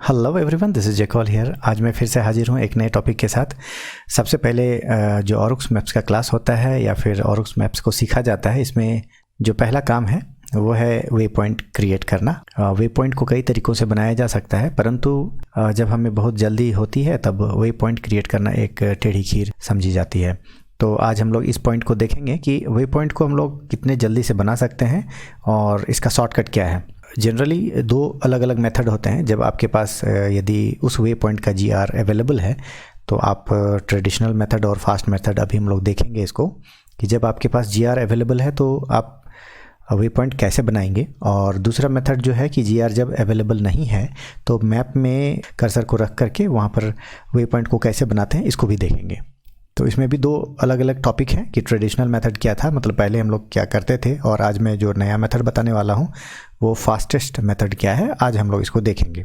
Hello everyone, this is Jaikal here. आज मैं फिर से हाजिर हूँ एक नए टॉपिक के साथ। सबसे पहले जो ऑरुक्स मैप्स का क्लास होता है या फिर ऑरुक्स मैप्स को सीखा जाता है, इसमें जो पहला काम है वो है वे पॉइंट क्रिएट करना। वे पॉइंट को कई तरीक़ों से बनाया जा सकता है, परंतु जब हमें बहुत जल्दी होती है तब वे पॉइंट क्रिएट करना एक टेढ़ी खीर समझी जाती है। तो आज हम लोग इस पॉइंट को देखेंगे कि वे पॉइंट को हम लोग कितने जल्दी से बना सकते हैं और इसका शॉर्टकट क्या है। जनरली दो अलग अलग मेथड होते हैं। जब आपके पास यदि उस वे पॉइंट का जीआर अवेलेबल है तो आप ट्रेडिशनल मेथड और फास्ट मेथड अभी हम लोग देखेंगे इसको, कि जब आपके पास जीआर अवेलेबल है तो आप वे पॉइंट कैसे बनाएंगे। और दूसरा मेथड जो है कि जीआर जब अवेलेबल नहीं है तो मैप में कर्सर को रख करके वहाँ पर वे पॉइंट को कैसे बनाते हैं, इसको भी देखेंगे। तो इसमें भी दो अलग अलग टॉपिक हैं कि ट्रेडिशनल मेथड क्या था, मतलब पहले हम लोग क्या करते थे, और आज मैं जो नया मेथड बताने वाला हूँ वो फास्टेस्ट मेथड क्या है, आज हम लोग इसको देखेंगे।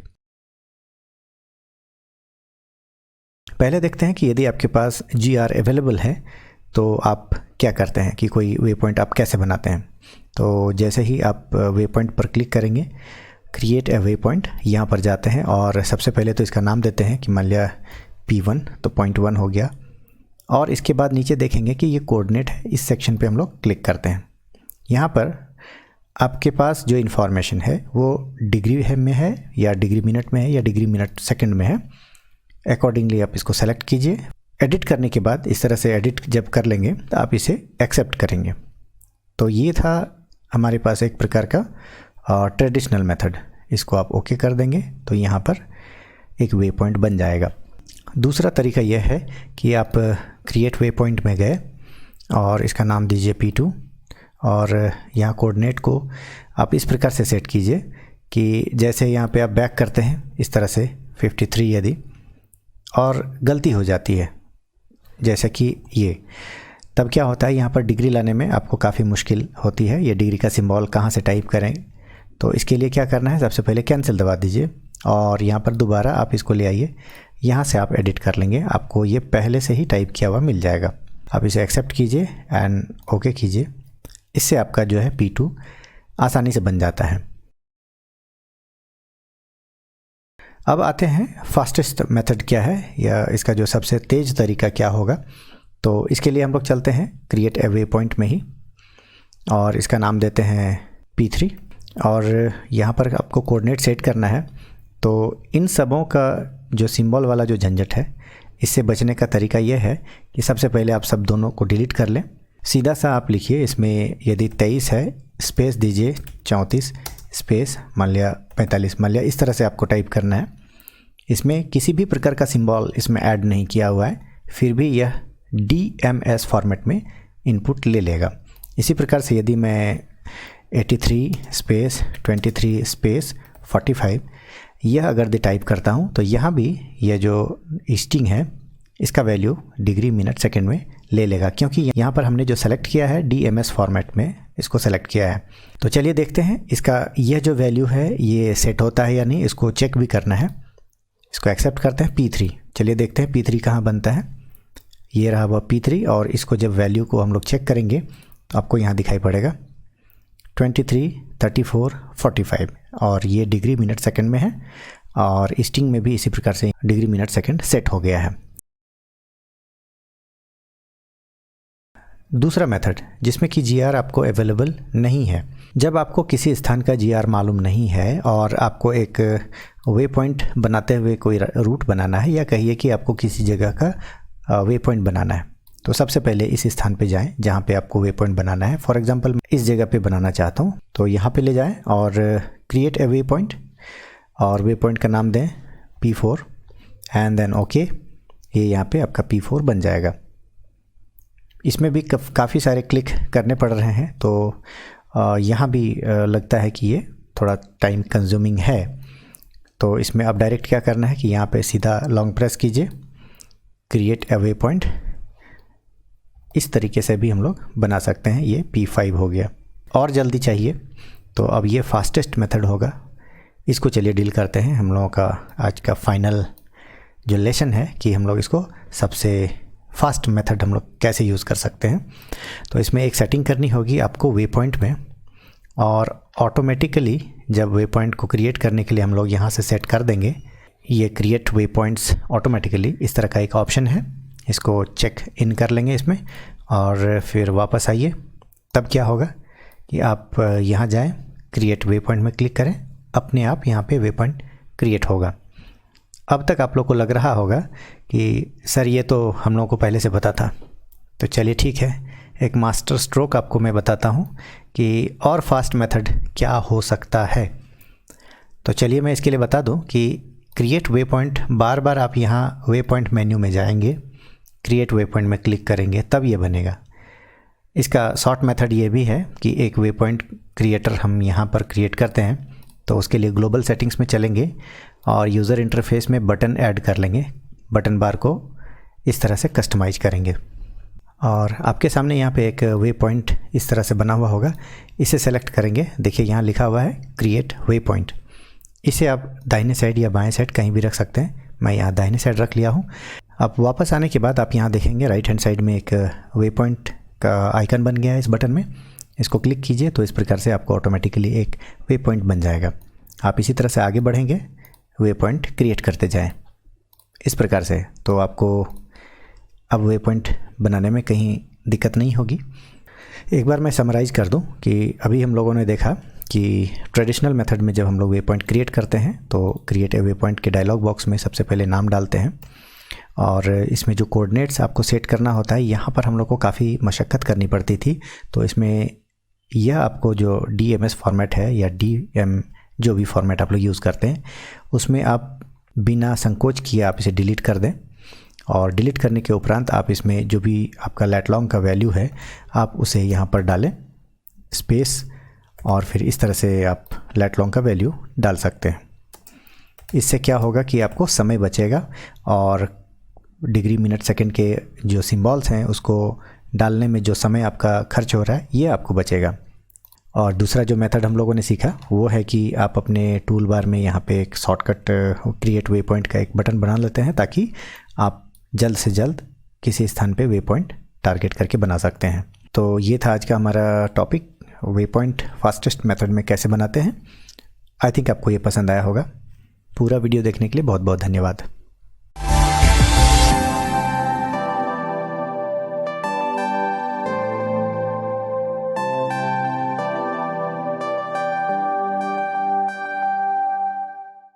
पहले देखते हैं कि यदि आपके पास जीआर अवेलेबल है तो आप क्या करते हैं कि कोई वे पॉइंट आप कैसे बनाते हैं। तो जैसे ही आप वे पॉइंट पर क्लिक करेंगे, क्रिएट ए वे पॉइंट, यहाँ पर जाते हैं और सबसे पहले तो इसका नाम देते हैं कि मान लिया P1, तो पॉइंट 1 हो गया। और इसके बाद नीचे देखेंगे कि ये कोऑर्डिनेट है, इस सेक्शन पे हम लोग क्लिक करते हैं। यहाँ पर आपके पास जो इन्फॉर्मेशन है वो डिग्री में है या डिग्री मिनट में है या डिग्री मिनट सेकंड में है। अकॉर्डिंगली आप इसको सेलेक्ट कीजिए। एडिट करने के बाद इस तरह से एडिट जब कर लेंगे तो आप इसे एक्सेप्ट करेंगे। तो ये था हमारे पास एक प्रकार का ट्रेडिशनल मेथड। इसको आप ओके कर देंगे तो यहाँ पर एक वे पॉइंट बन जाएगा। दूसरा तरीका यह है कि आप क्रिएट वे पॉइंट में गए और इसका नाम दीजिए P2 और यहाँ कोऑर्डिनेट को आप इस प्रकार से सेट कीजिए कि जैसे यहाँ पे आप बैक करते हैं इस तरह से 53 यदि, और गलती हो जाती है जैसे कि ये, तब क्या होता है यहाँ पर डिग्री लाने में आपको काफ़ी मुश्किल होती है। ये डिग्री का सिंबल कहाँ से टाइप करें, तो इसके लिए क्या करना है, सबसे पहले कैंसिल दबा दीजिए और यहाँ पर दोबारा आप इसको ले आइए। यहाँ से आप एडिट कर लेंगे, आपको ये पहले से ही टाइप किया हुआ मिल जाएगा। आप इसे एक्सेप्ट कीजिए एंड ओके कीजिए। इससे आपका जो है P2 आसानी से बन जाता है। अब आते हैं फास्टेस्ट मेथड क्या है या इसका जो सबसे तेज़ तरीका क्या होगा। तो इसके लिए हम लोग चलते हैं क्रिएट ए वे पॉइंट में ही और इसका नाम देते हैं P3 और यहाँ पर आपको कोऑर्डिनेट सेट करना है। तो इन सबों का जो सिंबल वाला जो झंझट है, इससे बचने का तरीका यह है कि सबसे पहले आप सब दोनों को डिलीट कर लें। सीधा सा आप लिखिए, इसमें यदि 23 है स्पेस दीजिए 34 स्पेस मान लिया 45, मान लिया इस तरह से आपको टाइप करना है। इसमें किसी भी प्रकार का सिंबल इसमें ऐड नहीं किया हुआ है, फिर भी यह DMS फॉर्मेट में इनपुट ले लेगा। इसी प्रकार से यदि मैं 83 स्पेस 23 स्पेस 45 यह अगर दे टाइप करता हूँ तो यहाँ भी यह जो स्ट्रिंग है इसका वैल्यू डिग्री मिनट सेकंड में ले लेगा, क्योंकि यहाँ पर हमने जो सेलेक्ट किया है DMS फॉर्मेट में इसको सेलेक्ट किया है। तो चलिए देखते हैं इसका यह जो वैल्यू है ये सेट होता है या नहीं, इसको चेक भी करना है। इसको एक्सेप्ट करते हैं P3। चलिए देखते हैं P3 कहाँ बनता है। ये रहा वह P3 और इसको जब वैल्यू को हम लोग चेक करेंगे तो आपको यहाँ दिखाई पड़ेगा 23 34 45 और ये डिग्री मिनट सेकंड में है और स्ट्रिंग में भी इसी प्रकार से डिग्री मिनट सेकंड सेट हो गया है। दूसरा मेथड जिसमें कि जीआर आपको अवेलेबल नहीं है, जब आपको किसी स्थान का जीआर मालूम नहीं है और आपको एक वे पॉइंट बनाते हुए कोई रूट बनाना है या कहिए कि आपको किसी जगह का वे पॉइंट बनाना है, तो सबसे पहले इस स्थान पे जाएं जहाँ पे आपको वे पॉइंट बनाना है। फॉर एग्जांपल मैं इस जगह पे बनाना चाहता हूँ, तो यहाँ पे ले जाएं और क्रिएट ए वे पॉइंट और वे पॉइंट का नाम दें P4 एंड देन ओके। ये यहाँ पे आपका P4 बन जाएगा। इसमें भी काफ़ी सारे क्लिक करने पड़ रहे हैं, तो यहाँ भी लगता है कि ये थोड़ा टाइम कंज्यूमिंग है। तो इसमें अब डायरेक्ट क्या करना है कि यहाँ पे सीधा लॉन्ग प्रेस कीजिए, क्रिएट ए वे पॉइंट। इस तरीके से भी हम लोग बना सकते हैं। ये P5 हो गया। और जल्दी चाहिए तो अब ये फास्टेस्ट मेथड होगा, इसको चलिए डील करते हैं। हम लोगों का आज का फाइनल जो लेसन है कि हम लोग इसको सबसे फास्ट मेथड हम लोग कैसे यूज़ कर सकते हैं। तो इसमें एक सेटिंग करनी होगी आपको वे पॉइंट में, और ऑटोमेटिकली जब वे पॉइंट को क्रिएट करने के लिए हम लोग यहाँ से सेट कर देंगे ये क्रिएट वे पॉइंट्स ऑटोमेटिकली इस तरह का एक ऑप्शन है, इसको चेक इन कर लेंगे इसमें और फिर वापस आइए। तब क्या होगा कि आप यहाँ जाएं, क्रिएट वे पॉइंट में क्लिक करें, अपने आप यहाँ पे वे पॉइंट क्रिएट होगा। अब तक आप लोग को लग रहा होगा कि सर ये तो हम लोगों को पहले से पता था, तो चलिए ठीक है, एक मास्टर स्ट्रोक आपको मैं बताता हूँ कि और फास्ट मेथड क्या हो सकता है। तो चलिए मैं इसके लिए बता दूँ कि क्रिएट वे पॉइंट, बार बार आप यहाँ वे पॉइंट मेन्यू में जाएंगे, क्रिएट वे पॉइंट में क्लिक करेंगे, तब ये बनेगा। इसका शॉर्ट मेथड ये भी है कि एक वे पॉइंट क्रिएटर हम यहाँ पर क्रिएट करते हैं, तो उसके लिए ग्लोबल सेटिंग्स में चलेंगे और यूज़र इंटरफेस में बटन ऐड कर लेंगे, बटन बार को इस तरह से कस्टमाइज करेंगे और आपके सामने यहाँ पे एक वे पॉइंट इस तरह से बना हुआ होगा, इसे सेलेक्ट करेंगे। देखिए यहाँ लिखा हुआ है क्रिएट वे पॉइंट। इसे आप दाहिने साइड या बाएं साइड कहीं भी रख सकते हैं, मैं यहाँ दाहिने साइड रख लिया हूँ। अब वापस आने के बाद आप यहाँ देखेंगे राइट हैंड साइड में एक वे पॉइंट का आइकन बन गया है इस बटन में, इसको क्लिक कीजिए तो इस प्रकार से आपको ऑटोमेटिकली एक वे पॉइंट बन जाएगा। आप इसी तरह से आगे बढ़ेंगे, वे पॉइंट क्रिएट करते जाएं इस प्रकार से, तो आपको अब वे पॉइंट बनाने में कहीं दिक्कत नहीं होगी। एक बार मैं समराइज़ कर दूं कि अभी हम लोगों ने देखा कि ट्रेडिशनल मेथड में जब हम लोग वे पॉइंट क्रिएट करते हैं तो क्रिएट ए वे पॉइंट के डायलॉग बॉक्स में सबसे पहले नाम डालते हैं और इसमें जो कोऑर्डिनेट्स आपको सेट करना होता है, यहाँ पर हम लोग को काफ़ी मशक्क़त करनी पड़ती थी। तो इसमें यह आपको जो DMS फॉर्मेट है या DM जो भी फॉर्मेट आप लोग यूज़ करते हैं, उसमें आप बिना संकोच किए आप इसे डिलीट कर दें और डिलीट करने के उपरांत आप इसमें जो भी आपका लेट लॉन्ग का वैल्यू है आप उसे यहाँ पर डालें, स्पेस, और फिर इस तरह से आप लेट लॉन्ग का वैल्यू डाल सकते हैं। इससे क्या होगा कि आपको समय बचेगा और डिग्री, मिनट, सेकंड के जो सिंबल्स हैं उसको डालने में जो समय आपका खर्च हो रहा है ये आपको बचेगा। और दूसरा जो मेथड हम लोगों ने सीखा वो है कि आप अपने टूल बार में यहाँ पे एक शॉर्टकट क्रिएट वे पॉइंट का एक बटन बना लेते हैं ताकि आप जल्द से जल्द किसी स्थान पे वे पॉइंट टारगेट करके बना सकते हैं। तो ये था आज का हमारा topic, way point fastest method में कैसे बनाते हैं। आई थिंक आपको ये पसंद आया होगा। पूरा वीडियो देखने के लिए बहुत बहुत धन्यवाद।